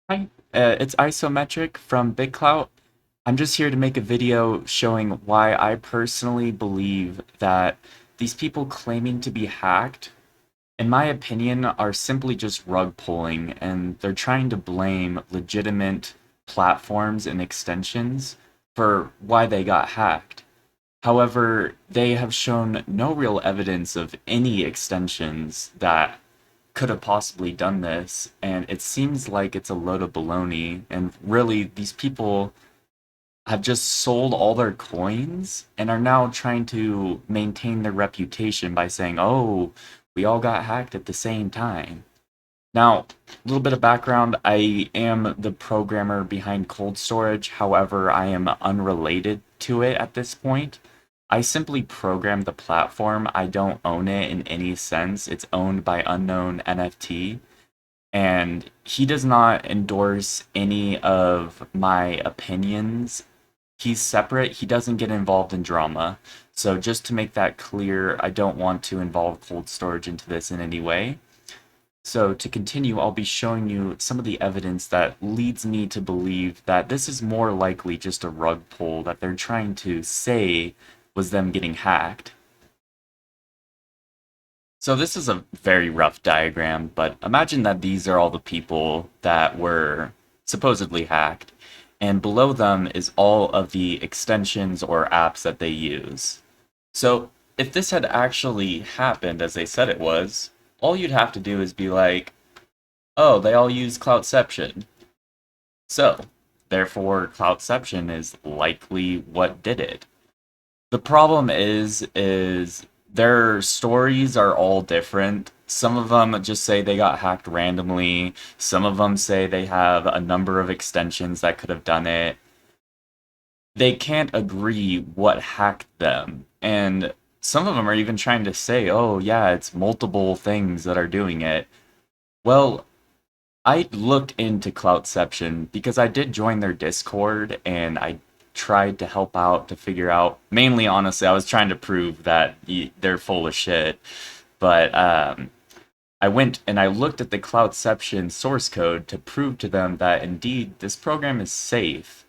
Hi, it's Isometric from BitClout. I'm just here to make a video showing why I personally believe that these people claiming to be hacked, in my opinion, are simply just rug pulling, and they're trying to blame legitimate platforms and extensions for why they got hacked. However, they have shown no real evidence of any extensions that could have possibly done this, and it seems like it's a load of baloney. And really, these people have just sold all their coins and are now trying to maintain their reputation by saying, oh, we all got hacked at the same time. Now, a little bit of background, I am the programmer behind cold storage. However, I am unrelated to it at this point. I simply program the platform. I don't own it in any sense. It's owned by Unknown NFT, and he does not endorse any of my opinions. He's separate. He doesn't get involved in drama. So just to make that clear, I don't want to involve cold storage into this in any way. So to continue, I'll be showing you some of the evidence that leads me to believe that this is more likely just a rug pull that they're trying to say was them getting hacked. So this is a very rough diagram, but imagine that these are all the people that were supposedly hacked, and below them is all of the extensions or apps that they use. So if this had actually happened as they said it was, all you'd have to do is be like, oh, they all use Cloudception. So, therefore, Cloudception is likely what did it. The problem is their stories are all different. Some of them just say they got hacked randomly. Some of them say they have a number of extensions that could have done it. They can't agree what hacked them. And some of them are even trying to say, oh, yeah, it's multiple things that are doing it. Well, I looked into Cloudception because I did join their Discord and I tried to help out to figure out. Mainly, honestly, I was trying to prove that they're full of shit. But I went and I looked at the Cloudception source code to prove to them that indeed this program is safe.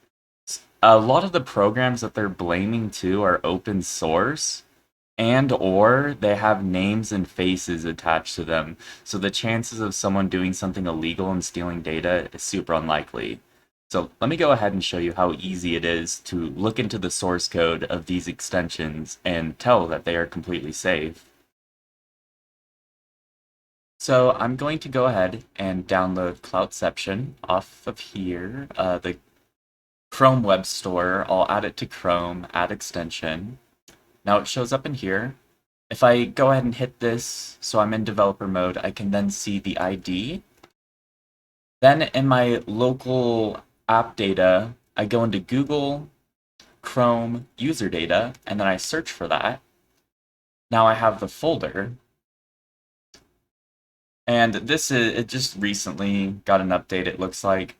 A lot of the programs that they're blaming too are open source and or they have names and faces attached to them. So the chances of someone doing something illegal and stealing data is super unlikely. So let me go ahead and show you how easy it is to look into the source code of these extensions and tell that they are completely safe. So I'm going to go ahead and download Cloudception off of here, the Chrome Web Store. I'll add it to Chrome, add extension. Now it shows up in here. If I go ahead and hit this, so I'm in developer mode, I can then see the ID. Then in my local app data, I go into Google, Chrome, user data, and then I search for that. Now I have the folder. And it just recently got an update, it looks like.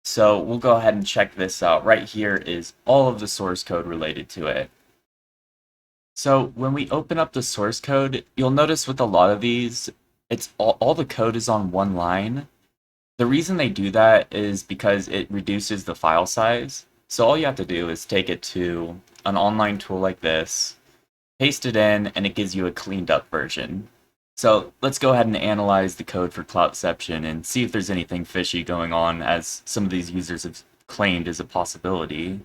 So we'll go ahead and check this out. Right here is all of the source code related to it. So when we open up the source code, you'll notice with a lot of these, it's all the code is on one line. The reason they do that is because it reduces the file size. So all you have to do is take it to an online tool like this, paste it in, and it gives you a cleaned up version. So let's go ahead and analyze the code for Cloudception and see if there's anything fishy going on, as some of these users have claimed is a possibility.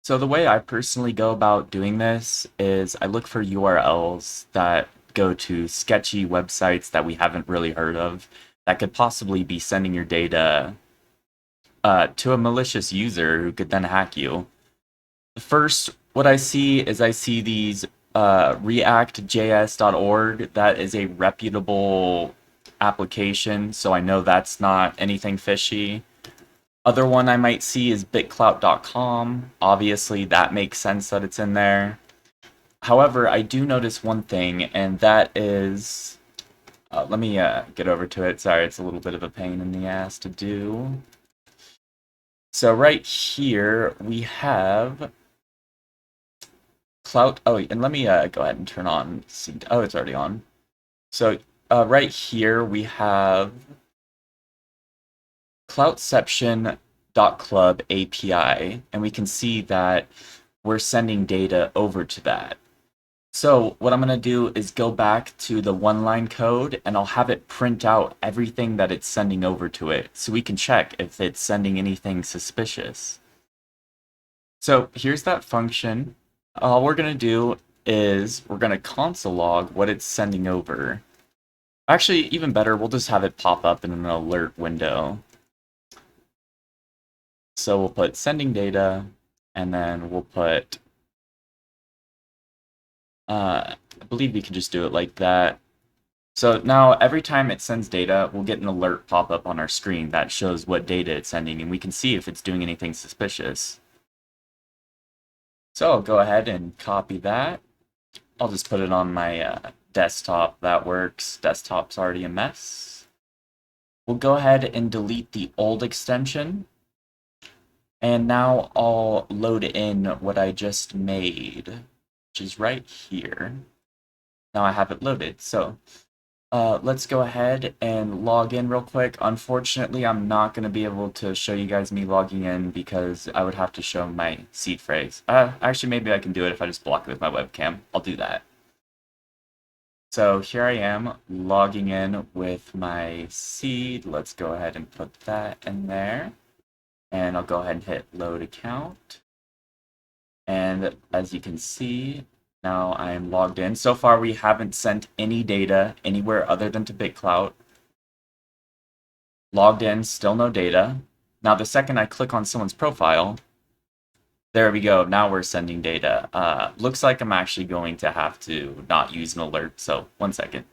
So the way I personally go about doing this is I look for URLs that go to sketchy websites that we haven't really heard of that could possibly be sending your data to a malicious user who could then hack you. First, what I see is I see these reactjs.org. That is a reputable application, so I know that's not anything fishy. Other one I might see is bitclout.com. Obviously, that makes sense that it's in there. However, I do notice one thing, and that is... let me get over to it. Sorry, it's a little bit of a pain in the ass to do. So right here, we have Clout. Oh, and let me go ahead and turn on... Oh, it's already on. So right here, we have cloutception.club API, and we can see that we're sending data over to that. So what I'm going to do is go back to the one-line code, and I'll have it print out everything that it's sending over to it, so we can check if it's sending anything suspicious. So here's that function. All we're going to do is we're going to console log what it's sending over. Actually, even better, we'll just have it pop up in an alert window. So we'll put sending data, and then we'll put, I believe we can just do it like that. So now every time it sends data, we'll get an alert pop up on our screen that shows what data it's sending, and we can see if it's doing anything suspicious. So I'll go ahead and copy that. I'll just put it on my desktop. That works. Desktop's already a mess. We'll go ahead and delete the old extension. And now I'll load in what I just made, which is right here. Now I have it loaded. So let's go ahead and log in real quick. Unfortunately, I'm not going to be able to show you guys me logging in because I would have to show my seed phrase. Actually, maybe I can do it if I just block it with my webcam. I'll do that. So here I am logging in with my seed. Let's go ahead and put that in there. And I'll go ahead and hit load account. And as you can see, now I'm logged in. So far, we haven't sent any data anywhere other than to BitClout. Logged in, still no data. Now, the second I click on someone's profile, there we go. Now we're sending data. Looks like I'm actually going to have to not use an alert. So 1 second.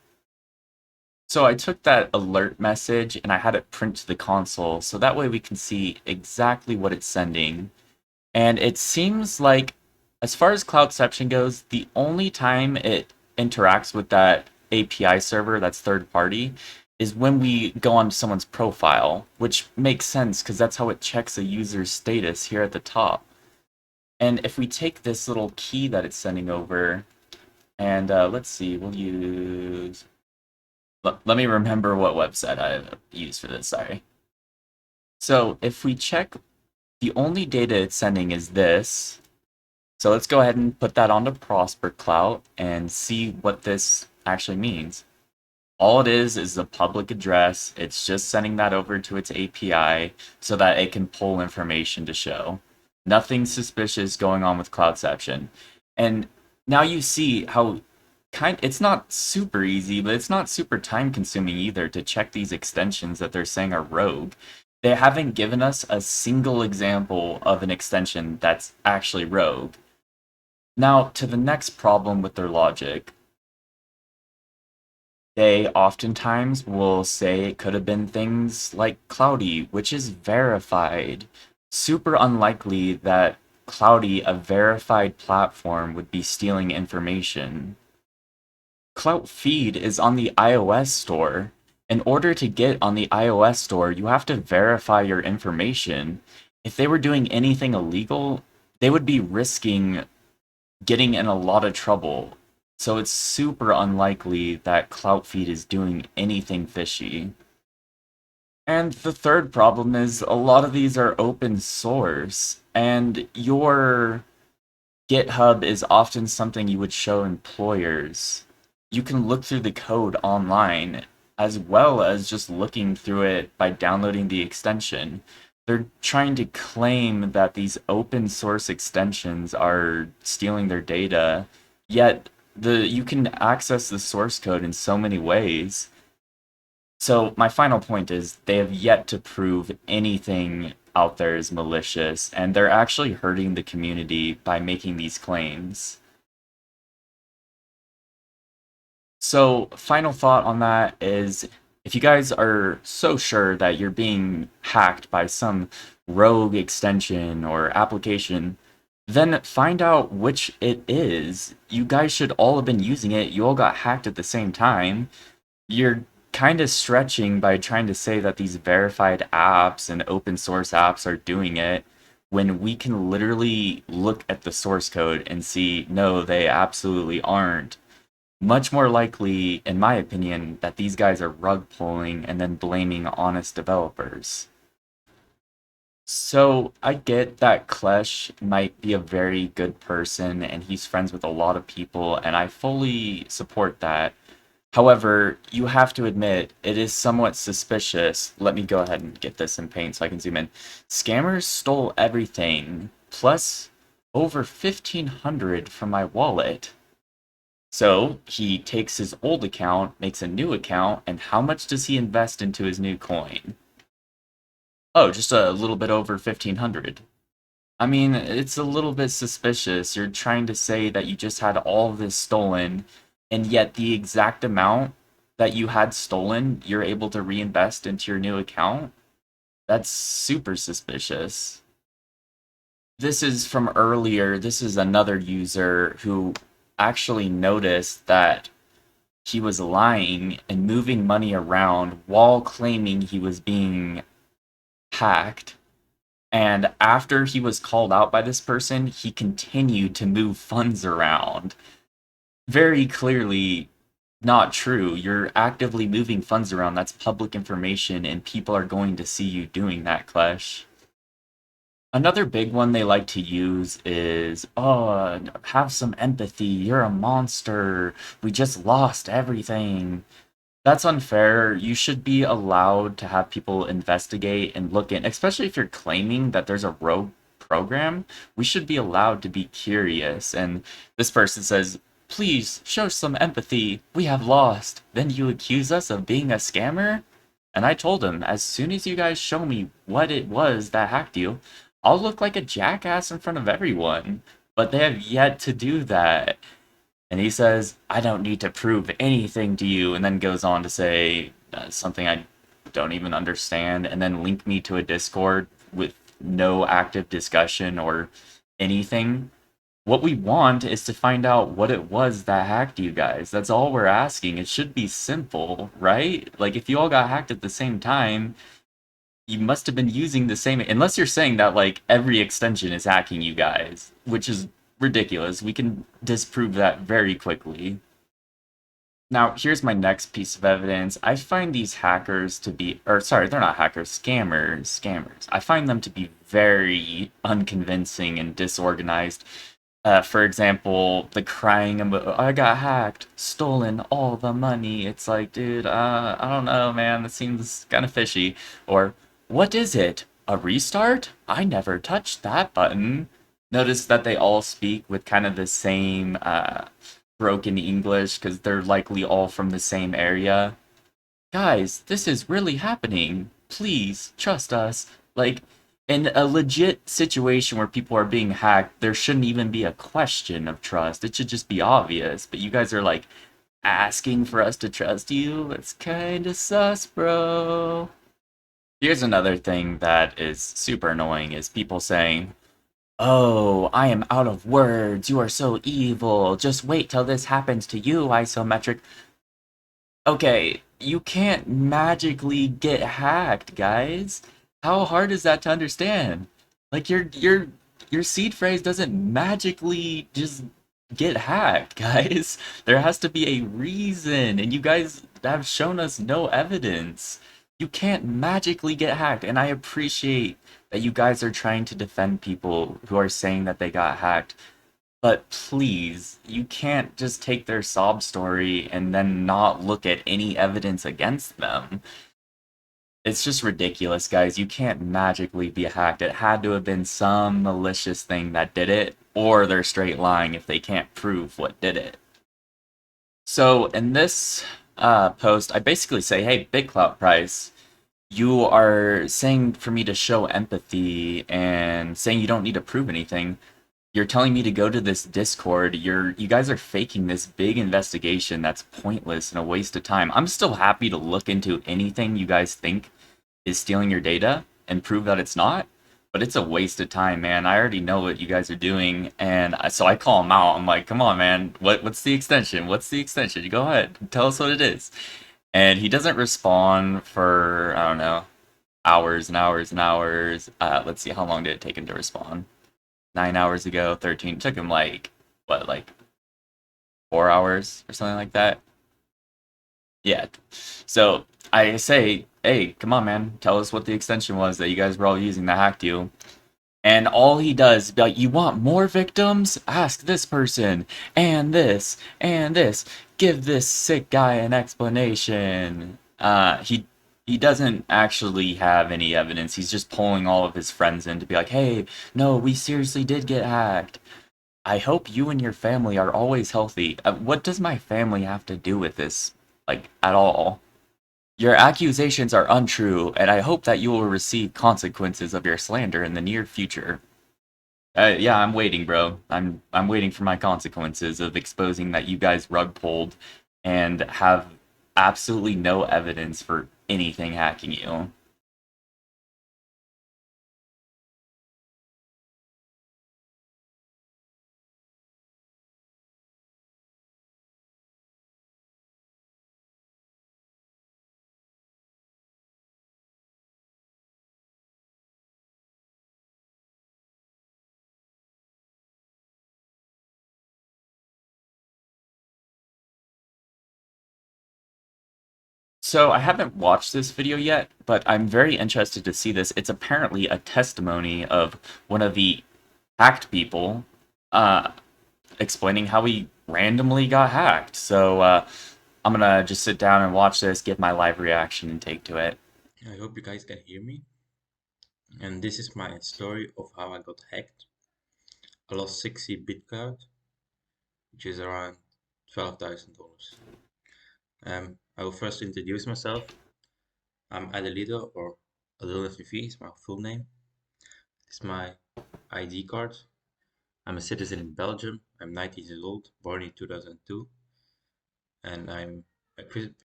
So I took that alert message and I had it print to the console. So that way we can see exactly what it's sending. And it seems like, as far as Cloudception goes, the only time it interacts with that API server that's third party is when we go onto someone's profile, which makes sense because that's how it checks a user's status here at the top. And if we take this little key that it's sending over, and let's see, we'll use... Let me remember what website I used for this, sorry. So if we check, the only data it's sending is this. So let's go ahead and put that onto BitClout and see what this actually means. All it is a public address. It's just sending that over to its API so that it can pull information to show. Nothing suspicious going on with Cloudception. And now you see how it's not super easy, but it's not super time consuming either to check these extensions that they're saying are rogue. They haven't given us a single example of an extension that's actually rogue. Now, to the next problem with their logic. They oftentimes will say it could have been things like Cloudy, which is verified. Super unlikely that Cloudy, a verified platform, would be stealing information. Clout Feed is on the iOS store. In order to get on the iOS store, you have to verify your information. If they were doing anything illegal, they would be risking getting in a lot of trouble. So it's super unlikely that Clout Feed is doing anything fishy. And the third problem is a lot of these are open source, and your GitHub is often something you would show employers. You can look through the code online as well as just looking through it by downloading the extension. They're trying to claim that these open source extensions are stealing their data, yet you can access the source code in so many ways. So my final point is they have yet to prove anything out there is malicious, and they're actually hurting the community by making these claims. So, final thought on that is if you guys are so sure that you're being hacked by some rogue extension or application, then find out which it is. You guys should all have been using it. You all got hacked at the same time. You're kind of stretching by trying to say that these verified apps and open source apps are doing it when we can literally look at the source code and see, no, they absolutely aren't. Much more likely, in my opinion, that these guys are rug pulling and then blaming honest developers. So I get that Klesh might be a very good person and he's friends with a lot of people, and I fully support that. However, you have to admit it is somewhat suspicious. Let me go ahead and get this in paint so I can zoom in. Scammers stole everything, plus over 1,500 from my wallet. So he takes his old account, makes a new account, and how much does he invest into his new coin? Oh, just a little bit over 1,500. I mean, it's a little bit suspicious. You're trying to say that you just had all of this stolen, and yet the exact amount that you had stolen, you're able to reinvest into your new account? That's super suspicious. This is from earlier. This is another user who actually noticed that he was lying and moving money around while claiming he was being hacked. And after he was called out by this person, he continued to move funds around. Very clearly not true. You're actively moving funds around. That's public information, and people are going to see you doing that, Clash. Another big one they like to use is, oh, have some empathy. You're a monster. We just lost everything. That's unfair. You should be allowed to have people investigate and look in, especially if you're claiming that there's a rogue program. We should be allowed to be curious. And this person says, please show some empathy. We have lost. Then you accuse us of being a scammer? And I told him, as soon as you guys show me what it was that hacked you, I'll look like a jackass in front of everyone. But they have yet to do that. And he says, I don't need to prove anything to you, and then goes on to say something I don't even understand, and then link me to a Discord with no active discussion or anything. What we want is to find out what it was that hacked you guys. That's all we're asking. It should be simple, right? Like, if you all got hacked at the same time, you must have been using the same, unless you're saying that like every extension is hacking you guys, which is ridiculous. We can disprove that very quickly. Now, here's my next piece of evidence. I find these hackers to be, or sorry, they're not hackers, scammers. I find them to be very unconvincing and disorganized. For example, the crying about, I got hacked, stolen all the money. It's like, dude, I don't know, man. That seems kind of fishy. Or, what is it? A restart? I never touched that button. Notice that they all speak with kind of the same broken English because they're likely all from the same area. Guys, this is really happening. Please trust us. Like, in a legit situation where people are being hacked, there shouldn't even be a question of trust. It should just be obvious. But you guys are like asking for us to trust you. It's kind of sus, bro. Here's another thing that is super annoying is people saying, "Oh, I am out of words. You are so evil. Just wait till this happens to you, isometric." Okay, you can't magically get hacked, guys. How hard is that to understand? Like your seed phrase doesn't magically just get hacked, guys. There has to be a reason, and you guys have shown us no evidence. You can't magically get hacked, and I appreciate that you guys are trying to defend people who are saying that they got hacked. But please, you can't just take their sob story and then not look at any evidence against them. It's just ridiculous, guys. You can't magically be hacked. It had to have been some malicious thing that did it, or they're straight lying if they can't prove what did it. So in this post, I basically say, hey, BitClout price, you are saying for me to show empathy and saying you don't need to prove anything. You're telling me to go to this Discord. You guys are faking this big investigation that's pointless and a waste of time. I'm still happy to look into anything you guys think is stealing your data and prove that it's not, but it's a waste of time, man. I already know what you guys are doing, and so I call him out. I'm like, come on, man. What's the extension? What's the extension? You go ahead, tell us what it is. And he doesn't respond for, I don't know, hours and hours and hours. Let's see, how long did it take him to respond? 9 hours ago, 13. It took him like, what, like 4 hours or something like that? Yeah. So I say, hey, come on, man, tell us what the extension was that you guys were all using that hacked you. And all he does is be like, you want more victims? Ask this person, and this, and this. Give this sick guy an explanation. He doesn't actually have any evidence. He's just pulling all of his friends in to be like, hey, no, we seriously did get hacked. I hope you and your family are always healthy. What does my family have to do with this? Like, at all? Your accusations are untrue, and I hope that you will receive consequences of your slander in the near future. Yeah, I'm waiting, bro. I'm waiting for my consequences of exposing that you guys rug pulled and have absolutely no evidence for anything hacking you. So I haven't watched this video yet, but I'm very interested to see this. It's apparently a testimony of one of the hacked people uh, explaining how he randomly got hacked. So I'm gonna just sit down and watch this, give my live reaction and take to it. I hope you guys can hear me. And this is my story of how I got hacked. I lost 60 BitClout, which is around $12,000. I will first introduce myself. I'm Adelito, or Adolf is my full name. This is my ID card. I'm a citizen in Belgium. I'm 19 years old, born in 2002, and I'm a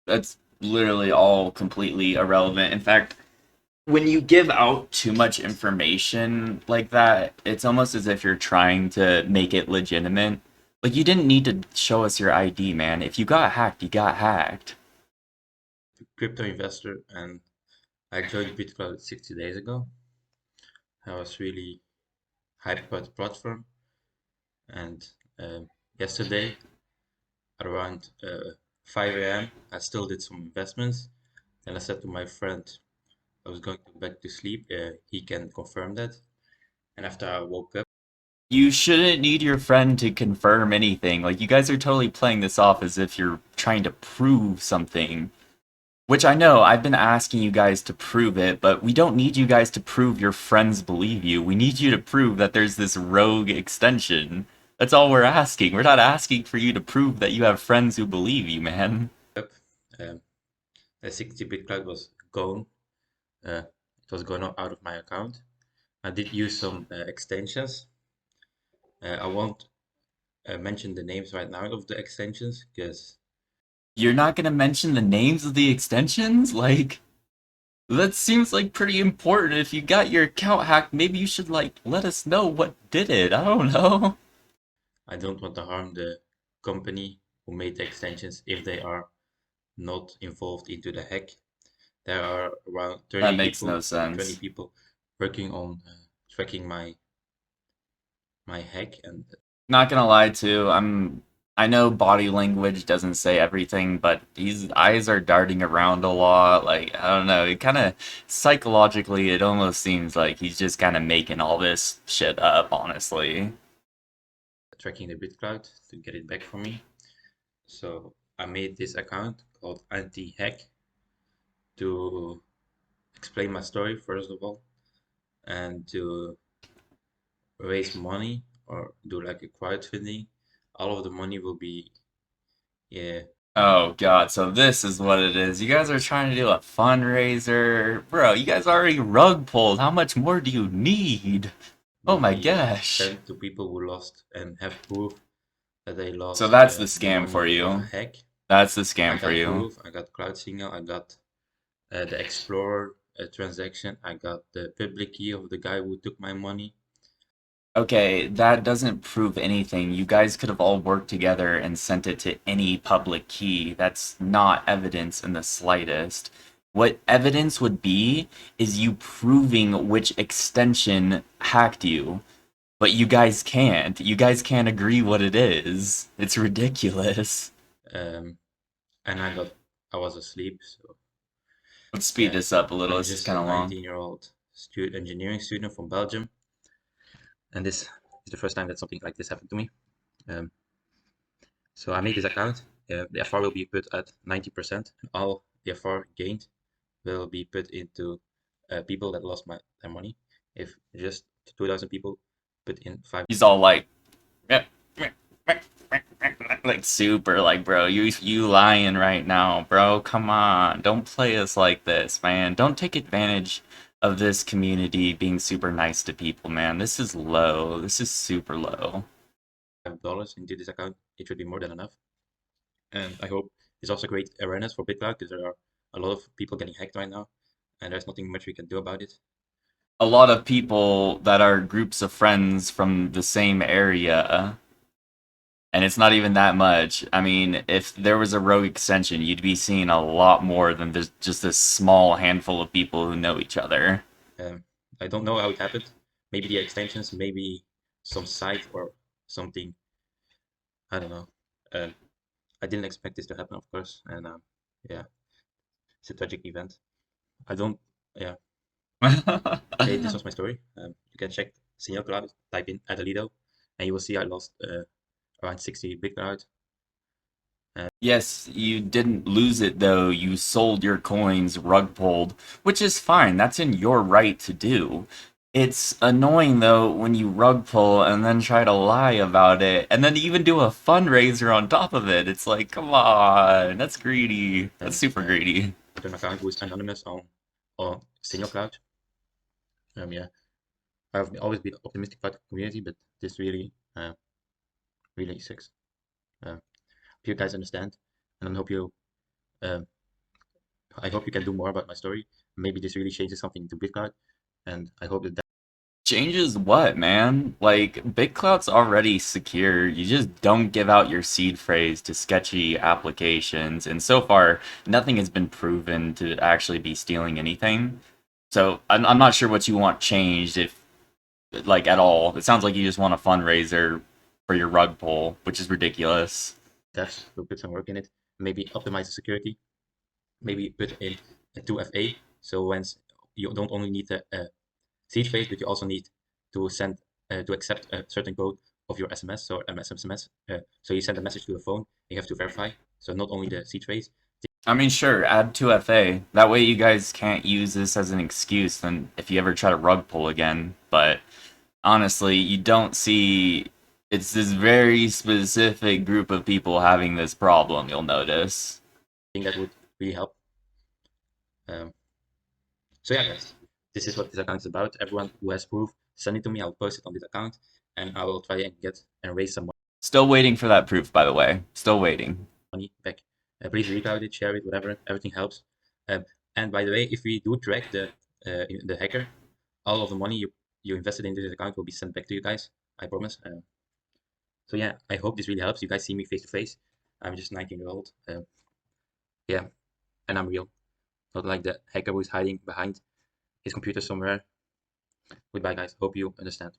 That's literally all completely irrelevant. In fact, when you give out too much information like that, it's almost as if you're trying to make it legitimate. Like, you didn't need to show us your ID, man. If you got hacked, you got hacked. crypto investor, and I joined BitClout 60 days ago. I was really hyped about the platform, and yesterday around 5 a.m. I still did some investments. Then I said to my friend I was going to back to sleep. He can confirm that. And after I woke up, You shouldn't need your friend to confirm anything. Like, you guys are totally playing this off as if you're trying to prove something. Which I know, I've been asking you guys to prove it, but we don't need you guys to prove your friends believe you. We need you to prove that there's this rogue extension. That's all we're asking. We're not asking for you to prove that you have friends who believe you, man. um, the 60-bit cloud was gone. It was gone out of my account. I did use some extensions. I won't mention the names right now of the extensions because You're not gonna mention the names of the extensions? Like, that seems like pretty important. If you got your account hacked, maybe you should, like, let us know what did it. I don't know. I don't want to harm the company who made the extensions if they are not involved into the hack. There are around That 30 makes no people or 20 sense. people working on tracking my hack, and Not gonna lie too, I know body language doesn't say everything, but his eyes are darting around a lot. Like, I don't know, it kind of psychologically it almost seems like he's just kind of making all this shit up, honestly. tracking the BitClout to get it back from me. So I made this account called anti-hack to explain my story first of all, and to raise money or do like a crowdfunding. All of the money will be, yeah, Oh god, so this is what it is. You guys are trying to do a fundraiser. Bro, you guys already rug pulled. How much more do you need? Oh will my be gosh. sent to people who lost and have proof that they So lost that's the the scam for money of a you. hack. That's the I scam for got you. proof. I got Cloud Signal. I got the Explorer transaction. I got the public key of the guy who took my money. Okay, that doesn't prove anything. You guys could have all worked together and sent it to any public key. That's not evidence in the slightest. What evidence would be is you proving which extension hacked you. But you guys can't. You guys can't agree what it is. It's ridiculous. Um, and I was asleep, so Let's speed Yeah, this up a little. I'm This is just kind a of long. 19-year-old engineering student from Belgium, and this is the first time that something like this happened to me. Um, so I made this account. The FR will be put at 90%, and all the FR gained will be put into people that lost their money. If just 2,000 people put in five, He's all like, like super like, bro, you lying right now, bro. Come on, don't play us like this, man. Don't take advantage of this community being super nice to people, man. This is low. This is super low. $5 into this account, it should be more than enough. And I hope it's also great awareness for BitClout because there are a lot of people getting hacked right now, and there's nothing much we can do about it. A lot of people that are groups of friends from the same area, and it's not even that much. I mean, if there was a rogue extension, you'd be seeing a lot more than just this small handful of people who know each other. Um, I don't know how it happened. Maybe the extensions, maybe some site or something. I don't know. Um, I didn't expect this to happen, of course, and yeah, it's a tragic event. I don't. Yeah. Okay, this was my story. You can check Signal Cloud, type in Adelido, and you will see I lost around 60 BitClout. Yes, you didn't lose it though. You sold your coins, rug pulled, which is fine. That's in your right to do. It's annoying though when you rug pull and then try to lie about it, and then even do a fundraiser on top of it. It's like, come on, that's greedy. That's super greedy. With an account who is anonymous on Signal Cloud. Yeah, I've always been optimistic about the community, but this really sucks. Hope you guys understand, and um, I hope you can do more about my story. Maybe this really changes something to BitClout, and I hope that Changes what, man? Like, BitClout's already secure. You just don't give out your seed phrase to sketchy applications, and so far, nothing has been proven to actually be stealing anything. So, I'm not sure what you want changed, if, like, at all. It sounds like you just want a fundraiser for your rug pull, which is ridiculous. devs will put some work in it. Maybe optimize the security. Maybe put in a 2FA. So once you don't only need a seed phrase, but you also need to send to accept a certain code of your SMS or SMS. So you send a message to the phone, you have to verify. So not only the seed phrase. I mean, sure, add 2FA. That way you guys can't use this as an excuse then if you ever try to rug pull again, but honestly, you don't see it's this very specific group of people having this problem, you'll notice. I think that would really help. Um, so yeah, guys, this is what this account is about. Everyone who has proof, send it to me. I'll post it on this account, and I will try and get and raise some Still waiting for that proof, by the way. Still waiting. money back. Please retweet it, share it, whatever. Everything helps. Um, and by the way, if we do track the hacker, all of the money you invested into this account will be sent back to you guys. I promise. So yeah, I hope this really helps. You guys see me face to face. I'm just 19-year-old. Yeah, and I'm real. Not like the hacker who is hiding behind his computer somewhere. Goodbye, guys. Hope you understand.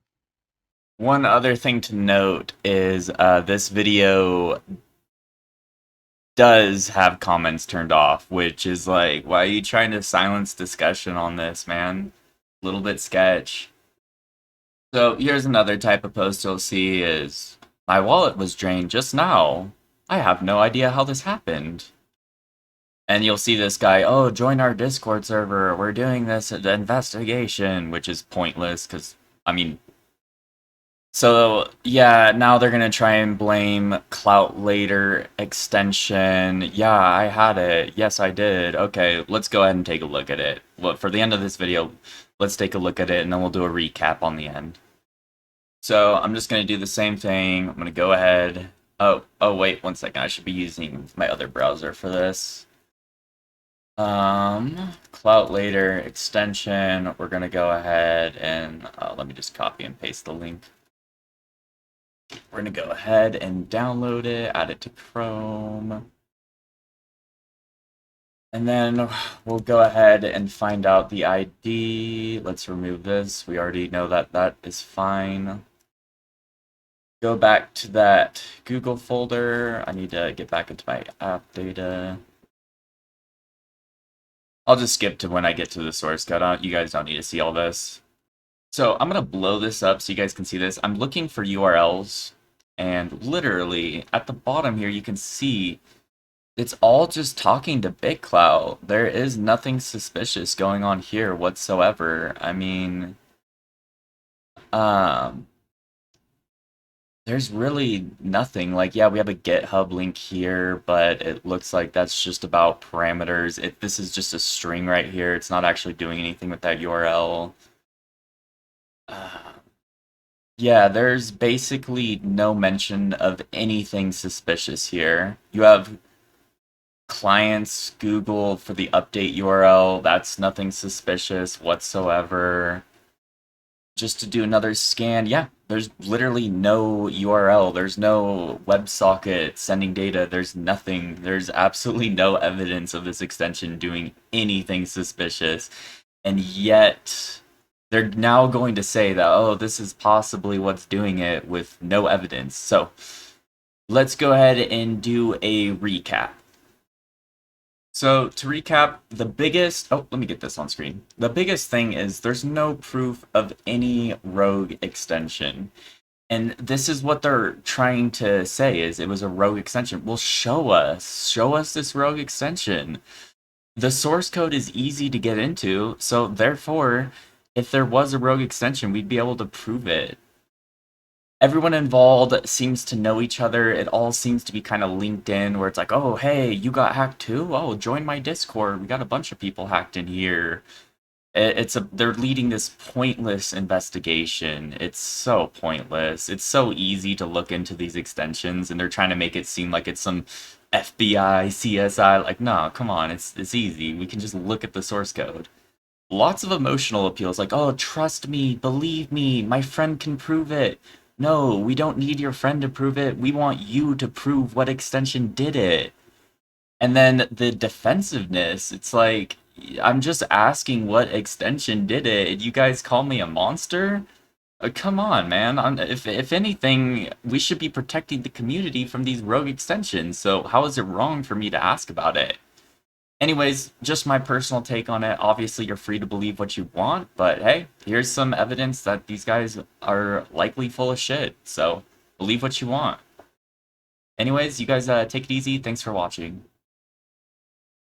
One other thing to note is this video does have comments turned off, which is like, why are you trying to silence discussion on this, man? A little bit sketch. So here's another type of post you'll see is, my wallet was drained just now. I have no idea how this happened. And you'll see this guy, oh, join our Discord server. We're doing this investigation, which is pointless because, I mean, so yeah, now they're gonna try and blame Clout Later extension. Yeah, I had it. Yes, I did. Okay, let's go ahead and take a look at it. Well, for the end of this video, let's take a look at it and then we'll do a recap on the end. So I'm just gonna do the same thing. I'm gonna go ahead. Oh wait, 1 second. I should be using my other browser for this. Clout Later extension. We're gonna go ahead and let me just copy and paste the link. We're gonna go ahead and download it, add it to Chrome. And then we'll go ahead and find out the ID. Let's remove this. We already know that that is fine. Go back to that Google folder. I need to get back into my app data. I'll just skip to when I get to the source code. You guys don't need to see all this. So I'm gonna blow this up so you guys can see this. I'm looking for URLs, and literally at the bottom here you can see it's all just talking to BitClout. There is nothing suspicious going on here whatsoever. I mean, um, there's really nothing. Like, yeah, we have a GitHub link here, but it looks like that's just about parameters. This is just a string right here. It's not actually doing anything with that URL. Uh, yeah, there's basically no mention of anything suspicious here. You have clients, Google for the update URL. That's nothing suspicious whatsoever. Just to do another scan, yeah, there's literally no URL. There's no WebSocket sending data. There's nothing. There's absolutely no evidence of this extension doing anything suspicious. And yet, they're now going to say that, oh, this is possibly what's doing it with no evidence. So, let's go ahead and do a recap. So to recap, let me get this on screen. The biggest thing is there's no proof of any rogue extension. And this is what they're trying to say is it was a rogue extension. Well, show us this rogue extension. The source code is easy to get into, so therefore, if there was a rogue extension, we'd be able to prove it. Everyone involved seems to know each other. It all seems to be kind of linked in where it's like, oh, hey, you got hacked too? Oh, join my Discord. We got a bunch of people hacked in here. They're leading this pointless investigation. It's so pointless. It's so easy to look into these extensions and they're trying to make it seem like it's some FBI, CSI. Like, no, come on. It's easy. We can just look at the source code. Lots of emotional appeals like, oh, trust me, believe me, my friend can prove it. No, we don't need your friend to prove it. We want you to prove what extension did it. And then the defensiveness, it's like, I'm just asking what extension did it. You guys call me a monster? Come on, man. If anything, we should be protecting the community from these rogue extensions. So how is it wrong for me to ask about it? Anyways, just my personal take on it. Obviously, you're free to believe what you want, but hey, here's some evidence that these guys are likely full of shit. So, believe what you want. Anyways, you guys take it easy. Thanks for watching.